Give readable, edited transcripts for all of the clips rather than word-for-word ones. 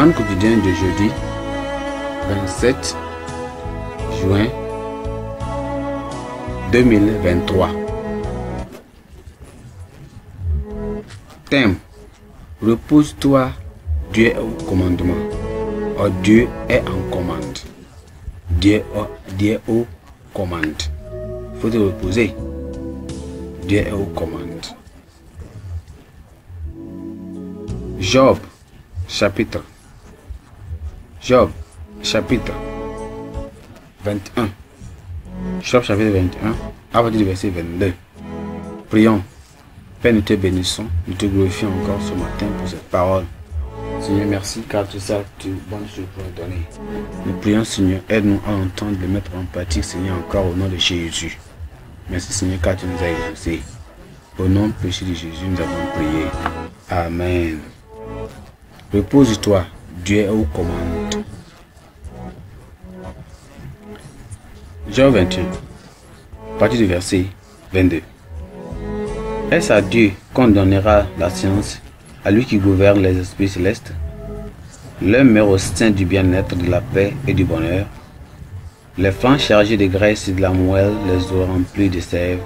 L'évangile quotidien de jeudi 27 juin 2023. Thème: repose-toi, Dieu est au commandement. Oh, Dieu est en commande. Dieu est aux commandes. Il faut te reposer. Dieu est aux commandes. Job chapitre 21. Job chapitre 21, à partir du verset 22. Prions. Père, nous te bénissons, nous te glorifions encore ce matin pour cette parole. Seigneur, merci car tout ça, tu es bonne chose pour nous donner. Nous prions, Seigneur, aide-nous à entendre, le mettre en pratique, Seigneur, encore au nom de Jésus. Merci, Seigneur, car tu nous as exaucés. Au nom précieux de Jésus, nous avons prié. Amen. Repose-toi, Dieu est aux commandes. Job 21, à partir du verset 22. Est-ce à Dieu qu'on donnera la science, à lui qui gouverne les esprits célestes? L'un meurt au sein du bien-être, de la paix et du bonheur. Les flancs chargés de graisse et de la moelle, les os remplis de sève.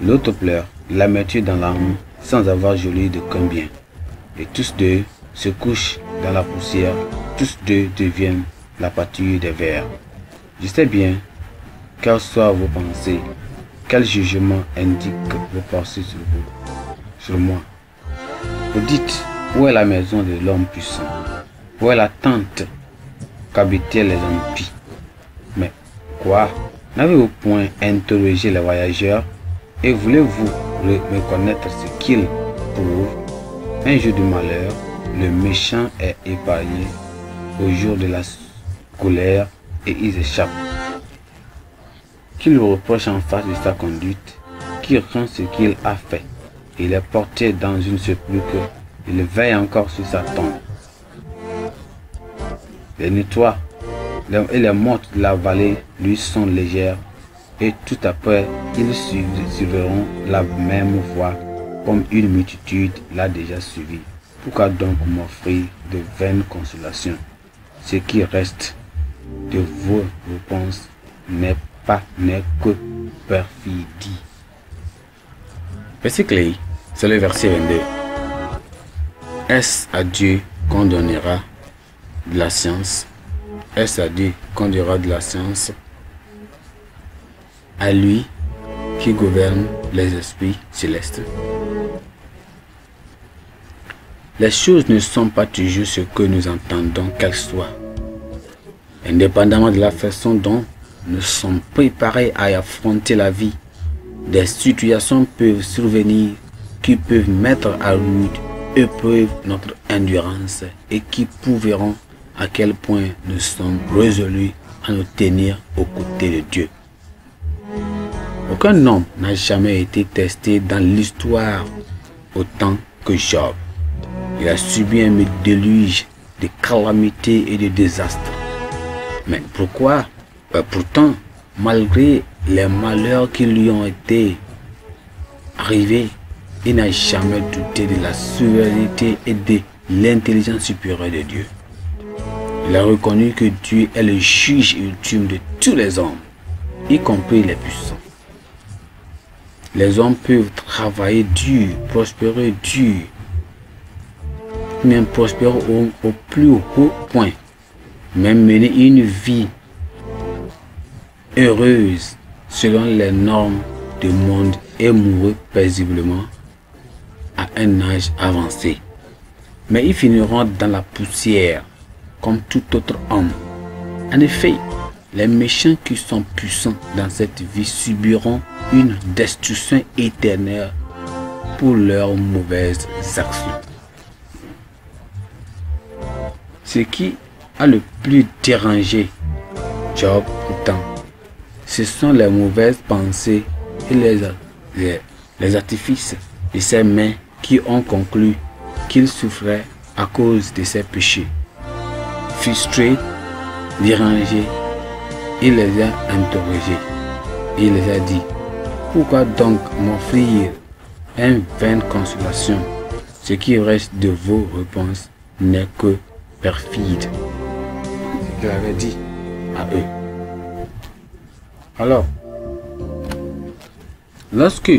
L'autre pleure, l'amertume dans l'âme, sans avoir joui d'aucun bien. Et tous deux se couchent dans la poussière, tous deux deviennent la pâture des vers. Je sais bien, quelles soient vos pensées, quel jugement indique vos pensées sur moi. Vous dites, où est la maison de l'homme puissant? Où est la tente qu'habitaient les hommes pies? Mais quoi? N'avez-vous point interrogé les voyageurs et voulez-vous reconnaître ce qu'ils prouvent? Un jour de malheur, le méchant est épargné au jour de la colère et ils échappent. Qu'il le reproche en face de sa conduite, qu'il rend ce qu'il a fait. Il est porté dans une sépulcre, il veille encore sur sa tombe. Les nettoie et les montes de la vallée lui sont légères, et tout après ils suivront la même voie, comme une multitude l'a déjà suivi. Pourquoi donc m'offrir de vaines consolations? Ce qui reste de vos réponses n'est que perfidie. Verset clé, c'est le verset 22. Est-ce à Dieu qu'on donnera de la science? Est-ce à Dieu qu'on donnera de la science? À lui qui gouverne les esprits célestes. Les choses ne sont pas toujours ce que nous entendons qu'elles soient. Indépendamment de la façon dont nous sommes préparés à affronter la vie, des situations peuvent survenir qui peuvent mettre à rude épreuve notre endurance et qui prouveront à quel point nous sommes résolus à nous tenir aux côtés de Dieu. Aucun homme n'a jamais été testé dans l'histoire autant que Job. Il a subi un déluge de calamités et de désastres. Mais pourquoi? Pourtant, malgré les malheurs qui lui ont été arrivés, il n'a jamais douté de la souveraineté et de l'intelligence supérieure de Dieu. Il a reconnu que Dieu est le juge ultime de tous les hommes, y compris les puissants. Les hommes peuvent travailler dur, prospérer dur, même prospérer au plus haut point, même mener une vie heureuse selon les normes du monde et mourir paisiblement à un âge avancé. Mais ils finiront dans la poussière comme tout autre homme. En effet, les méchants qui sont puissants dans cette vie subiront une destruction éternelle pour leurs mauvaises actions. Ce qui a le plus dérangé Job pourtant, ce sont les mauvaises pensées et les artifices de ses mains qui ont conclu qu'il souffrait à cause de ses péchés. Frustré, dérangé, il les a interrogés. Il les a dit, pourquoi donc m'offrir une vaine consolation? Ce qui reste de vos réponses n'est que perfide. C'est ce qu'il avait dit à eux. Alors, lorsque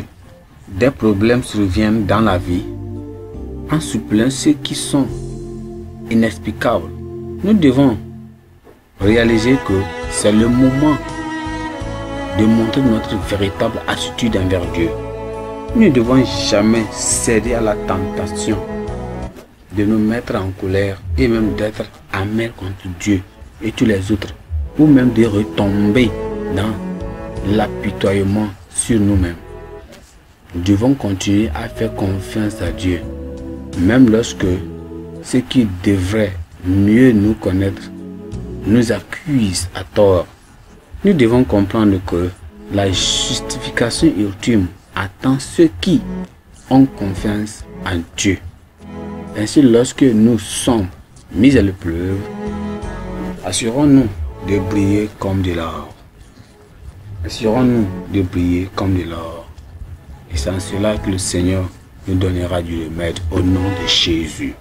des problèmes surviennent dans la vie, en suppléant ceux qui sont inexplicables, nous devons réaliser que c'est le moment de montrer notre véritable attitude envers Dieu. Nous ne devons jamais céder à la tentation de nous mettre en colère et même d'être amers contre Dieu et tous les autres, ou même de retomber dans l'apitoiement sur nous-mêmes. Nous devons continuer à faire confiance à Dieu, même lorsque ceux qui devraient mieux nous connaître nous accusent à tort. Nous devons comprendre que la justification ultime attend ceux qui ont confiance en Dieu. Ainsi, lorsque nous sommes mis à l'épreuve, assurons-nous de briller comme de l'or. Assurons-nous de briller comme de l'or. Et c'est en cela que le Seigneur nous donnera du remède au nom de Jésus.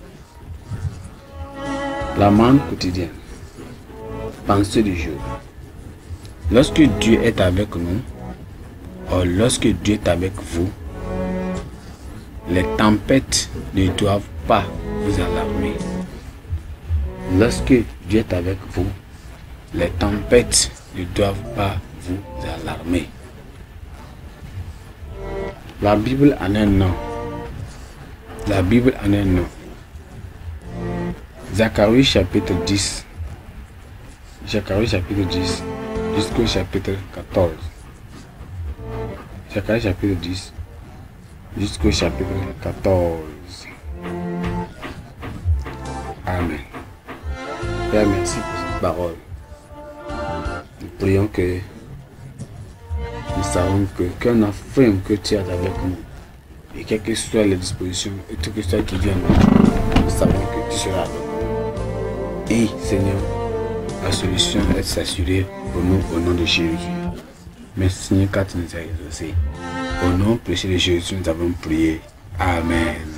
La manne quotidienne. Pensée du jour. Lorsque Dieu est avec nous, ou lorsque Dieu est avec vous, les tempêtes ne doivent pas vous alarmer. Lorsque Dieu est avec vous, les tempêtes ne doivent pas vous alarmer. La Bible en un nom. La Bible en un nom. Zacharie chapitre 10. Zacharie chapitre 10 jusqu'au chapitre 14. Zacharie chapitre 10 jusqu'au chapitre 14. Amen. Père, merci pour cette parole. Nous prions que nous savons qu'un affirme que tu es avec nous. Et quelles que soient les dispositions et tout que soit qui vienne, nous savons que tu seras avec nous. Et Seigneur, la solution est s'assurer pour nous au nom de Jésus. Merci Seigneur car tu nous as exaucés. Au nom précieux de Jésus, nous avons prié. Amen.